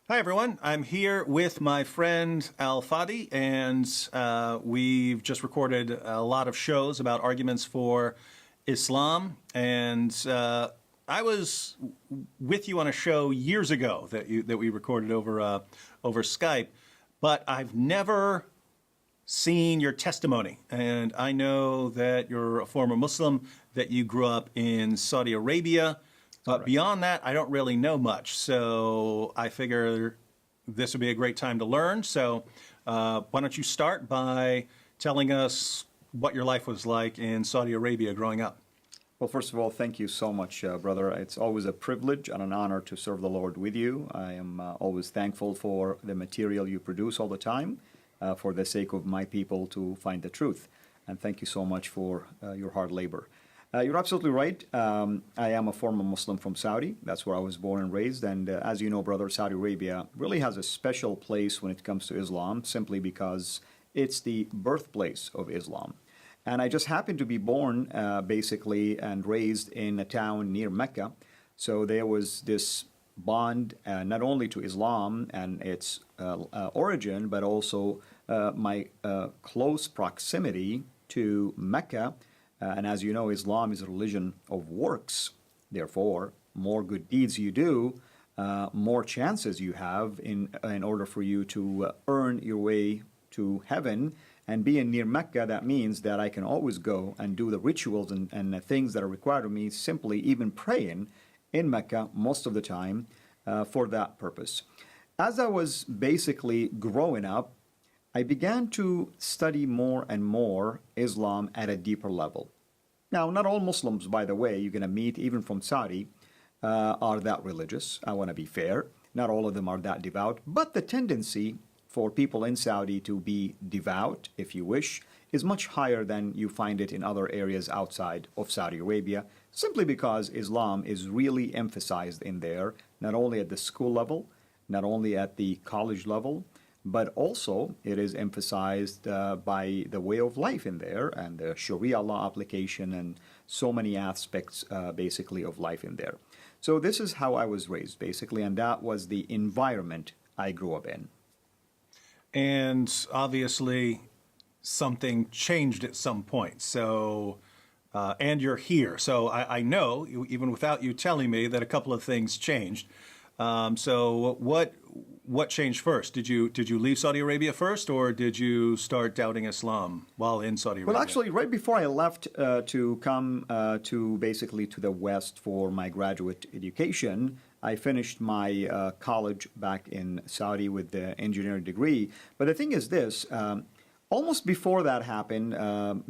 Hi, everyone. I'm here with my friend Al Fadi, and we've just recorded a lot of shows about arguments for Islam. And I was with you on a show years ago that we recorded over Skype, but I've never seen your testimony. And I know that you're a former Muslim, that you grew up in Saudi Arabia. But beyond that, I don't really know much. So I figure this would be a great time to learn. So why don't you start by telling us what your life was like in Saudi Arabia growing up? Well, first of all, thank you so much, brother. It's always a privilege and an honor to serve the Lord with you. I am always thankful for the material you produce all the time for the sake of my people to find the truth. And thank you so much for your hard labor. You're absolutely right. I am a former Muslim from Saudi. That's where I was born and raised. And as you know, brother, Saudi Arabia really has a special place when it comes to Islam, simply because it's the birthplace of Islam. And I just happened to be born, basically, and raised in a town near Mecca. So there was this bond not only to Islam and its origin, but also my close proximity to Mecca. And as you know, Islam is a religion of works. Therefore, more good deeds you do, more chances you have in order for you to earn your way to heaven. And being near Mecca, that means that I can always go and do the rituals and the things that are required of me, simply even praying in Mecca most of the time for that purpose. As I was basically growing up, I began to study more and more Islam at a deeper level. Now, not all Muslims, by the way, you're going to meet, even from Saudi, are that religious. I want to be fair. Not all of them are that devout. But the tendency for people in Saudi to be devout, if you wish, is much higher than you find it in other areas outside of Saudi Arabia, simply because Islam is really emphasized in there, not only at the school level, not only at the college level, but also it is emphasized by the way of life in there and the Sharia law application and so many aspects basically of life in there. So this is how I was raised basically, and that was the environment I grew up in. And obviously, something changed at some point. So, and you're here. So I know, even without you telling me, that a couple of things changed. So what changed first? Did you leave Saudi Arabia first, or did you start doubting Islam while in Saudi Arabia? Well, actually, right before I left to come to basically to the West for my graduate education, I finished my college back in Saudi with the engineering degree. But the thing is this. Almost before that happened,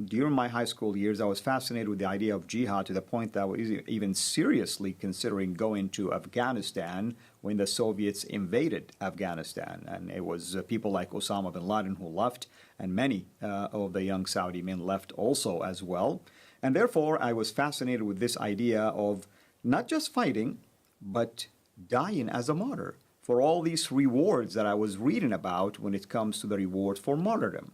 during my high school years, I was fascinated with the idea of jihad to the point that I was even seriously considering going to Afghanistan when the Soviets invaded Afghanistan. And it was people like Osama bin Laden who left, and many of the young Saudi men left also as well. And therefore, I was fascinated with this idea of not just fighting, but dying as a martyr for all these rewards that I was reading about when it comes to the reward for martyrdom.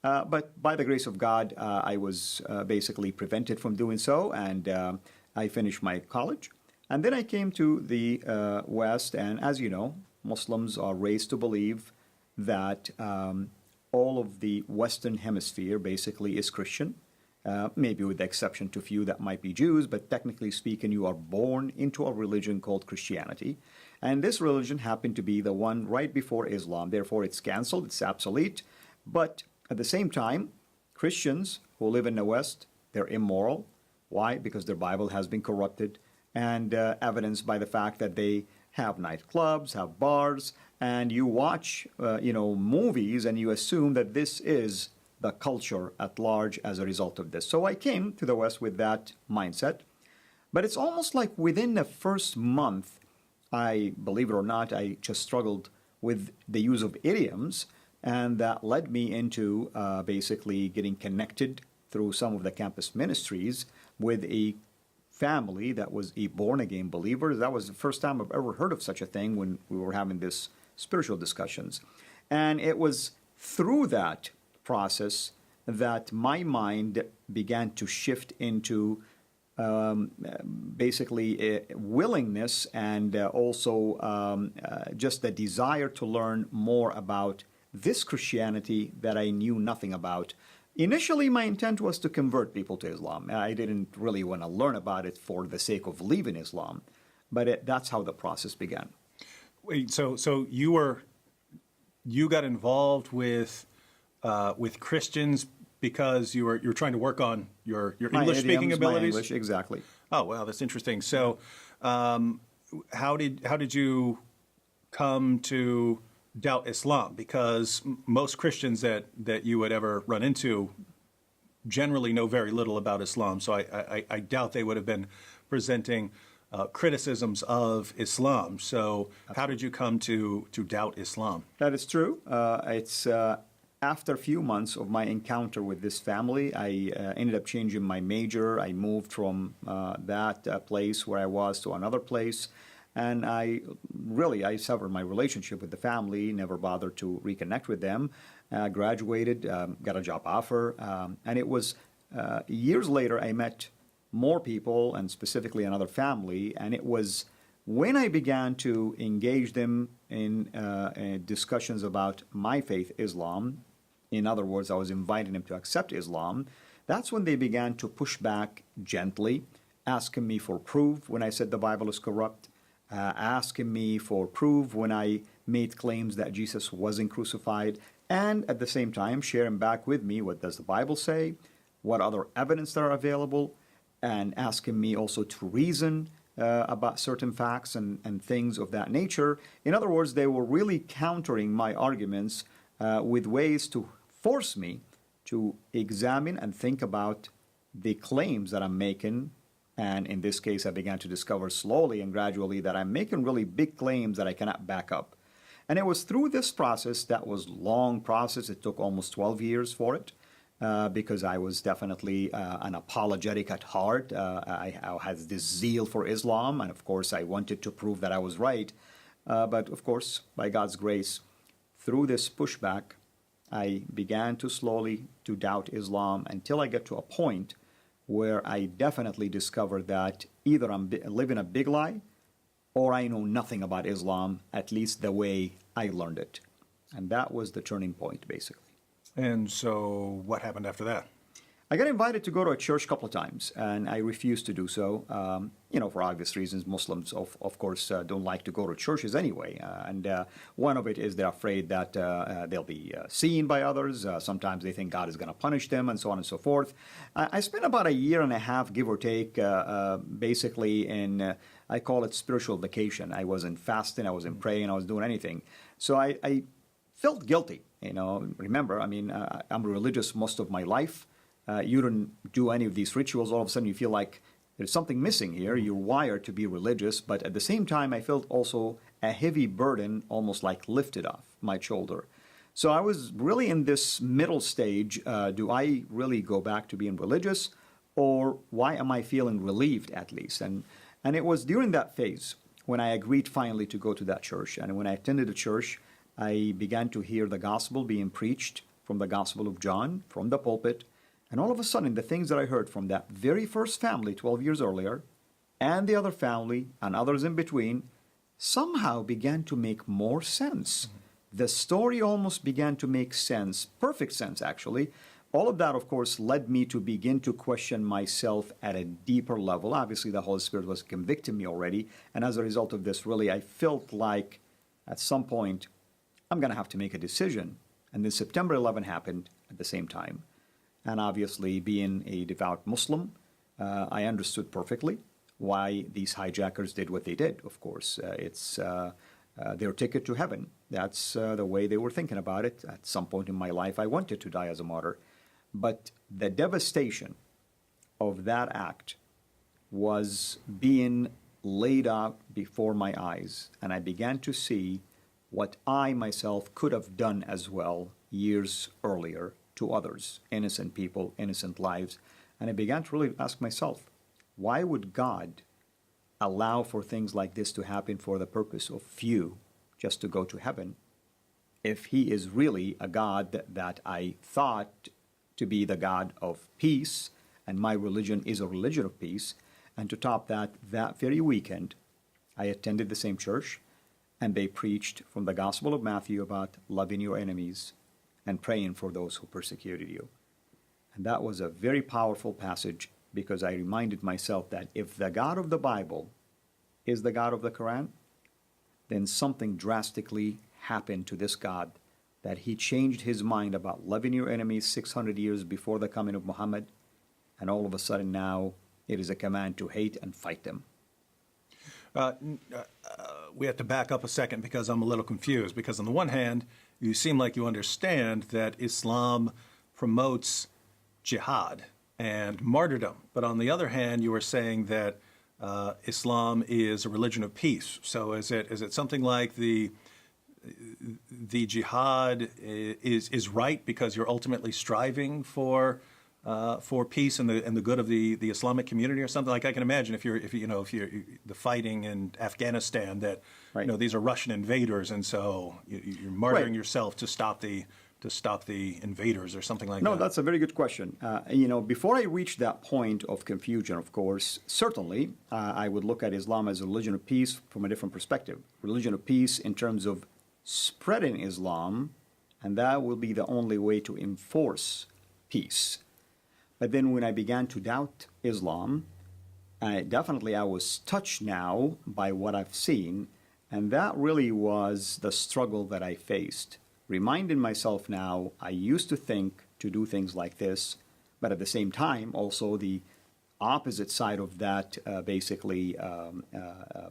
But by the grace of God, I was basically prevented from doing so, and I finished my college. And then I came to the West, and as you know, Muslims are raised to believe that all of the Western Hemisphere basically is Christian, maybe with the exception to few that might be Jews, but technically speaking, you are born into a religion called Christianity. And this religion happened to be the one right before Islam. Therefore, it's canceled, it's obsolete. But at the same time, Christians who live in the West, they're immoral. Why? Because their Bible has been corrupted, and evidenced by the fact that they have nightclubs, have bars, and you watch, movies, and you assume that this is the culture at large as a result of this. So I came to the West with that mindset. But it's almost like within the first month, believe it or not, I just struggled with the use of idioms, and that led me into basically getting connected through some of the campus ministries with a family that was a born-again believer. That was the first time I've ever heard of such a thing when we were having this spiritual discussions. And it was through that process that my mind began to shift into basically willingness and also just the desire to learn more about this Christianity that I knew nothing about. Initially, my intent was to convert people to Islam. I didn't really want to learn about it for the sake of leaving Islam, but that's how the process began. Wait, so you got involved with Christians because you were trying to work on your English speaking abilities? My English, exactly. Oh, wow, that's interesting. So, how did you come to doubt Islam? Because most Christians that you would ever run into generally know very little about Islam. So I doubt they would have been presenting criticisms of Islam. So how did you come to doubt Islam? That is true. It's after a few months of my encounter with this family, I ended up changing my major. I moved from that place where I was to another place. And I severed my relationship with the family, never bothered to reconnect with them. Graduated, got a job offer. And it was years later I met more people, and specifically another family. And it was when I began to engage them in discussions about my faith, Islam. In other words, I was inviting them to accept Islam. That's when they began to push back gently, asking me for proof when I said the Bible is corrupt. Asking me for proof when I made claims that Jesus wasn't crucified, and at the same time sharing back with me what does the Bible say, what other evidence there are available, and asking me also to reason about certain facts and things of that nature. In other words, they were really countering my arguments with ways to force me to examine and think about the claims that I'm making. And in this case, I began to discover slowly and gradually that I'm making really big claims that I cannot back up. And it was through this process, that was a long process. It took almost 12 years for it because I was definitely an apologetic at heart. I had this zeal for Islam. And of course, I wanted to prove that I was right. But of course, by God's grace, through this pushback, I began to slowly to doubt Islam until I got to a point where I definitely discovered that either I'm living a big lie or I know nothing about Islam, at least the way I learned it. And that was the turning point, basically. And so what happened after that? I got invited to go to a church a couple of times, and I refused to do so. For obvious reasons, Muslims, of course, don't like to go to churches anyway. And one of it is they're afraid that they'll be seen by others. Sometimes they think God is going to punish them, and so on and so forth. I spent about a year and a half, give or take, basically in, I call it spiritual vacation. I wasn't fasting, I wasn't praying, I wasn't doing anything. So I felt guilty. Remember, I'm religious most of my life. You don't do any of these rituals, all of a sudden you feel like there's something missing here. You're wired to be religious, but at the same time, I felt also a heavy burden almost like lifted off my shoulder. So I was really in this middle stage. Do I really go back to being religious, or why am I feeling relieved at least? And it was during that phase when I agreed finally to go to that church. And when I attended the church, I began to hear the gospel being preached from the Gospel of John, from the pulpit. And all of a sudden, the things that I heard from that very first family 12 years earlier, and the other family, and others in between, somehow began to make more sense. Mm-hmm. The story almost began to make sense, perfect sense, actually. All of that, of course, led me to begin to question myself at a deeper level. Obviously, the Holy Spirit was convicting me already. And as a result of this, really, I felt like at some point, I'm going to have to make a decision. And then September 11 happened at the same time. And obviously, being a devout Muslim, I understood perfectly why these hijackers did what they did, of course. It's their ticket to heaven. That's the way they were thinking about it. At some point in my life, I wanted to die as a martyr. But the devastation of that act was being laid out before my eyes. And I began to see what I myself could have done as well years earlier to others, innocent people, innocent lives. And I began to really ask myself, why would God allow for things like this to happen for the purpose of few just to go to heaven, if he is really a God that I thought to be the God of peace and my religion is a religion of peace. And to top that, that very weekend, I attended the same church, and they preached from the Gospel of Matthew about loving your enemies and praying for those who persecuted you. And that was a very powerful passage, because I reminded myself that if the God of the Bible is the God of the Quran, then something drastically happened to this God, that he changed his mind about loving your enemies 600 years before the coming of Muhammad, and all of a sudden now it is a command to hate and fight them. We have to back up a second because I'm a little confused. Because on the one hand, you seem like you understand that Islam promotes jihad and martyrdom. But on the other hand, you were saying that Islam is a religion of peace. So is it something like the jihad is right because you're ultimately striving for peace and the good of the Islamic community or something? Like I can imagine if you're the fighting in Afghanistan, that right. These are Russian invaders, and so you're martyring yourself to stop the invaders or something like that. No, that's a very good question. Before I reach that point of confusion, of course, certainly I would look at Islam as a religion of peace from a different perspective. Religion of peace in terms of spreading Islam, and that will be the only way to enforce peace. But then when I began to doubt Islam, I was touched now by what I've seen, and that really was the struggle that I faced. Reminding myself now, I used to think to do things like this, but at the same time, also the opposite side of that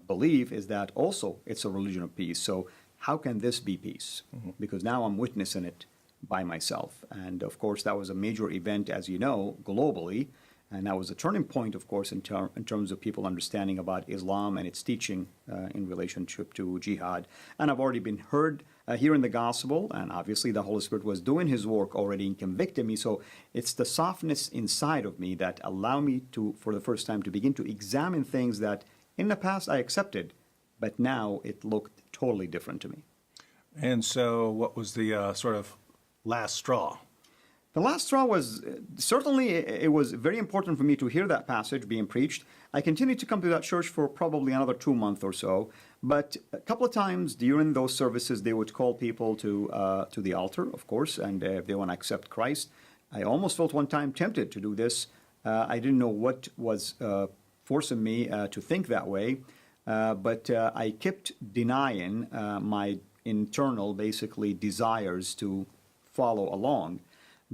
belief is that also it's a religion of peace. So how can this be peace? Mm-hmm. Because now I'm witnessing it by myself. And of course, that was a major event, as you know, globally. And that was a turning point, of course, in terms of people understanding about Islam and its teaching in relationship to jihad. And I've already been heard here in the gospel, and obviously the Holy Spirit was doing his work already and convicting me. So it's the softness inside of me that allow me to, for the first time, to begin to examine things that in the past I accepted, but now it looked totally different to me. And so what was the sort of last straw? The last straw was, certainly it was very important for me to hear that passage being preached. I continued to come to that church for probably another 2 months or so, but a couple of times during those services, they would call people to the altar, of course, and if they want to accept Christ. I almost felt one time tempted to do this. I didn't know what was forcing me to think that way, but I kept denying my internal, basically, desires to follow along.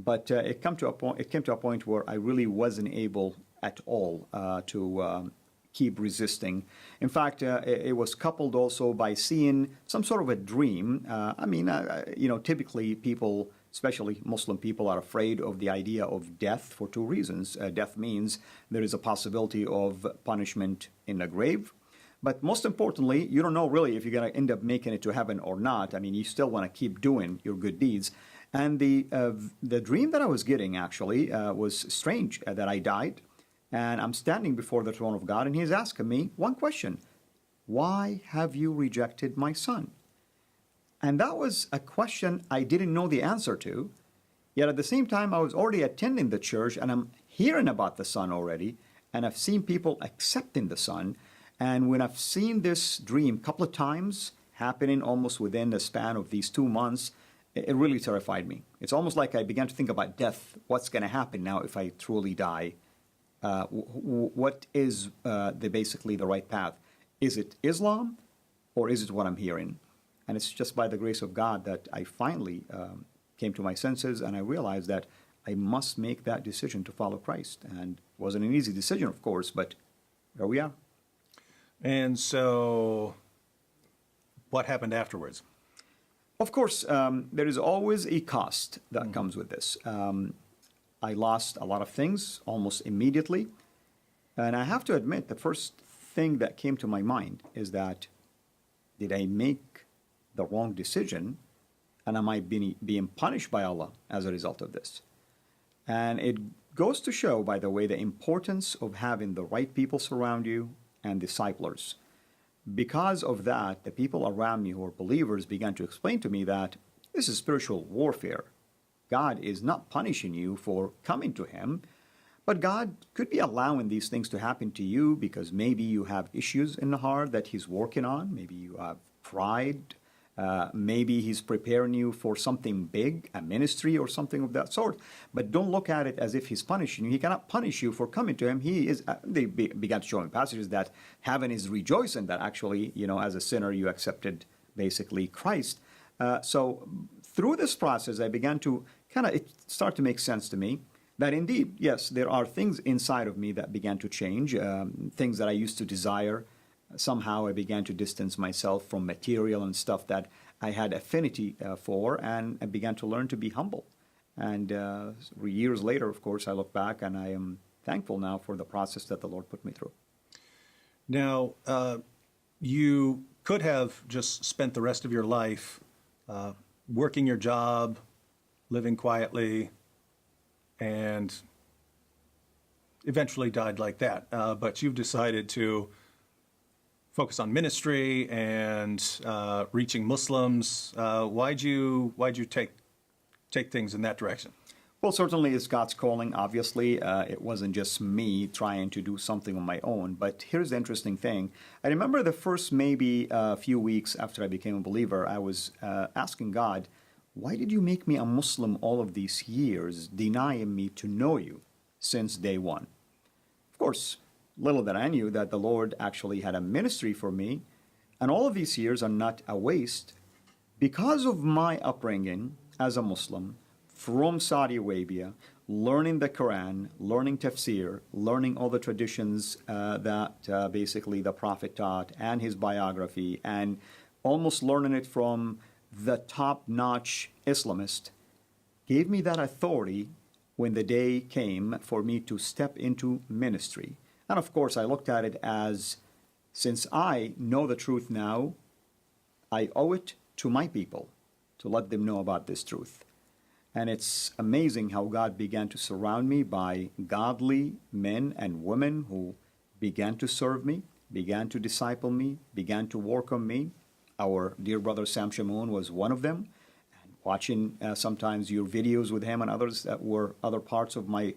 But it came to a point where I really wasn't able at all to keep resisting. In fact, it was coupled also by seeing some sort of a dream. Typically people, especially Muslim people, are afraid of the idea of death for two reasons. Death means there is a possibility of punishment in the grave. But most importantly, you don't know really if you're going to end up making it to heaven or not. I mean, you still want to keep doing your good deeds. And the dream that I was getting actually was strange, that I died, and I'm standing before the throne of God, and he's asking me one question: why have you rejected my son? And that was a question I didn't know the answer to, yet at the same time I was already attending the church, and I'm hearing about the son already, and I've seen people accepting the son. And when I've seen this dream a couple of times happening almost within the span of these 2 months, it really terrified me. It's almost like I began to think about death. What's going to happen now if I truly die? What is basically the right path? Is it Islam or is it what I'm hearing? And it's just by the grace of God that I finally came to my senses, and I realized that I must make that decision to follow Christ. And it wasn't an easy decision, of course, but here we are. And so what happened afterwards? Of course, there is always a cost that comes with this. I lost a lot of things almost immediately. And I have to admit, the first thing that came to my mind is that, did I make the wrong decision? And am I being punished by Allah as a result of this? And it goes to show, by the way, the importance of having the right people surround you and disciplers. Because of that, the people around me who are believers began to explain to me that this is spiritual warfare. God is not punishing you for coming to him, But God could be allowing these things to happen to you because maybe you have issues in the heart that He's working on. Maybe you have pride. Maybe He's preparing you for something big, a ministry or something of that sort. But don't look at it as if He's punishing you. He cannot punish you for coming to Him. They began to show in passages that heaven is rejoicing that actually, as a sinner, you accepted basically Christ. So through this process, I began to it started to make sense to me that indeed, yes, there are things inside of me that began to change, things that I used to desire. Somehow I began to distance myself from material and stuff that I had affinity for, and I began to learn to be humble. And years later, of course, I look back and I am thankful now for the process that the Lord put me through. Now, you could have just spent the rest of your life working your job, living quietly, and eventually died like that. But you've decided to focus on ministry and reaching Muslims. Why'd you take things in that direction? Well, certainly it's God's calling, obviously. It wasn't just me trying to do something on my own. But here's the interesting thing. I remember the first maybe a few weeks after I became a believer, I was asking God, why did you make me a Muslim all of these years, denying me to know you since day one? Of course, little that I knew that the Lord actually had a ministry for me, and all of these years are not a waste because of my upbringing as a Muslim from Saudi Arabia, learning the Quran, learning tafsir, learning all the traditions that basically the Prophet taught and his biography, and almost learning it from the top-notch Islamist, gave me that authority when the day came for me to step into ministry. And of course, I looked at it as, since I know the truth now, I owe it to my people to let them know about this truth. And it's amazing how God began to surround me by godly men and women who began to serve me, began to disciple me, began to work on me. Our dear brother Sam Shamoun was one of them. And watching sometimes your videos with him and others that were other parts of my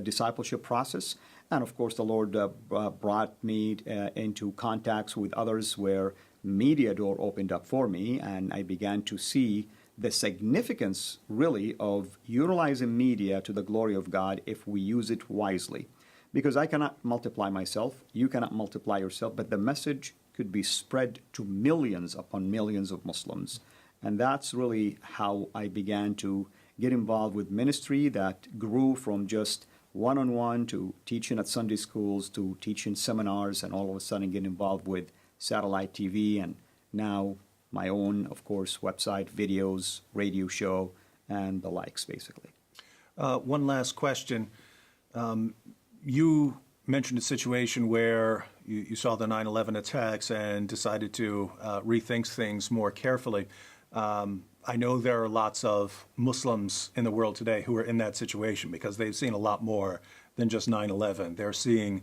discipleship process. And of course, the Lord brought me into contacts with others where media door opened up for me, and I began to see the significance, really, of utilizing media to the glory of God if we use it wisely. Because I cannot multiply myself, you cannot multiply yourself, but the message could be spread to millions upon millions of Muslims. And that's really how I began to get involved with ministry that grew from just one-on-one to teaching at Sunday schools to teaching seminars, and all of a sudden get involved with satellite TV, and now my own, of course, website, videos, radio show, and the likes, basically. One last question. You mentioned a situation where you saw the 9/11 attacks and decided to rethink things more carefully. I know there are lots of Muslims in the world today who are in that situation because they've seen a lot more than just 9/11. They're seeing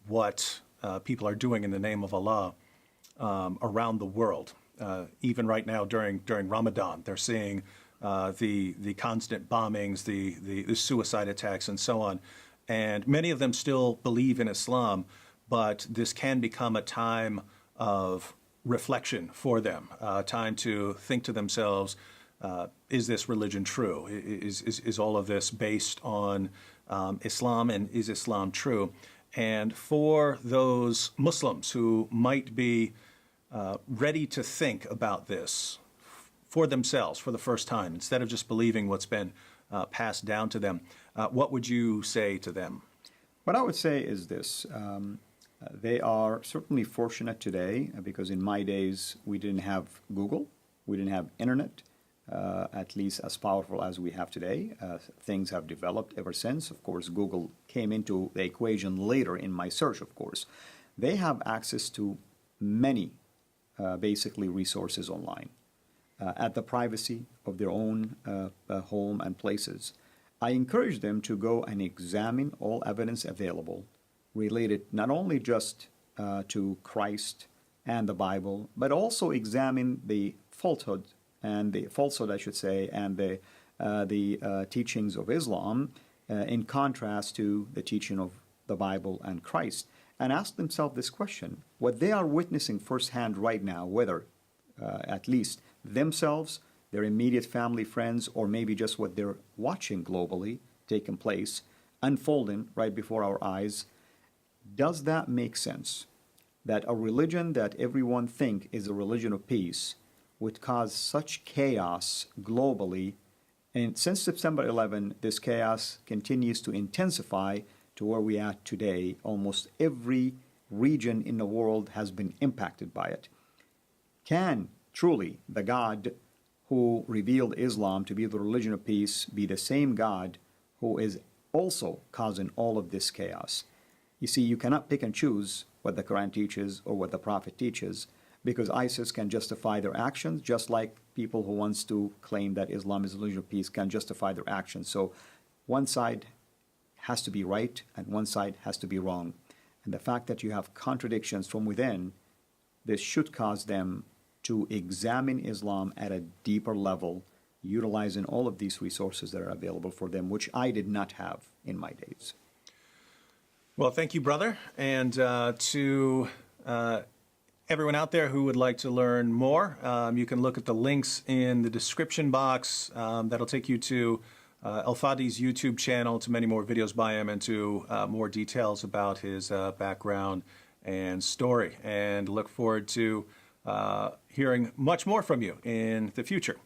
what people are doing in the name of Allah around the world. Even right now during Ramadan, they're seeing the constant bombings, the suicide attacks, and so on. And many of them still believe in Islam, but this can become a time of reflection for them, time to think to themselves, is this religion true? Is all of this based on Islam, and is Islam true? And for those Muslims who might be ready to think about this for themselves for the first time, instead of just believing what's been passed down to them, what would you say to them? What I would say is this. They are certainly fortunate today because in my days we didn't have Google, we didn't have internet, at least as powerful as we have today. Things have developed ever since. Of course, Google came into the equation later in my search, of course. They have access to many, basically, resources online at the privacy of their own home and places. I encourage them to go and examine all evidence available related not only just to Christ and the Bible, but also examine the falsehood, I should say, and the teachings of Islam, in contrast to the teaching of the Bible and Christ, and ask themselves this question: what they are witnessing firsthand right now, whether at least themselves, their immediate family, friends, or maybe just what they're watching globally taking place, unfolding right before our eyes, does that make sense? That a religion that everyone think is a religion of peace would cause such chaos globally, and since September 11, this chaos continues to intensify to where we are today. Almost every region in the world has been impacted by it. Can truly the God who revealed Islam to be the religion of peace be the same God who is also causing all of this chaos? You see, you cannot pick and choose what the Quran teaches or what the Prophet teaches, because ISIS can justify their actions just like people who wants to claim that Islam is a religion of peace can justify their actions. So one side has to be right and one side has to be wrong. And the fact that you have contradictions from within, this should cause them to examine Islam at a deeper level, utilizing all of these resources that are available for them, which I did not have in my days. Well, thank you, brother. And to everyone out there who would like to learn more, you can look at the links in the description box. That'll take you to Fadi's YouTube channel, to many more videos by him, and to more details about his background and story. And look forward to hearing much more from you in the future.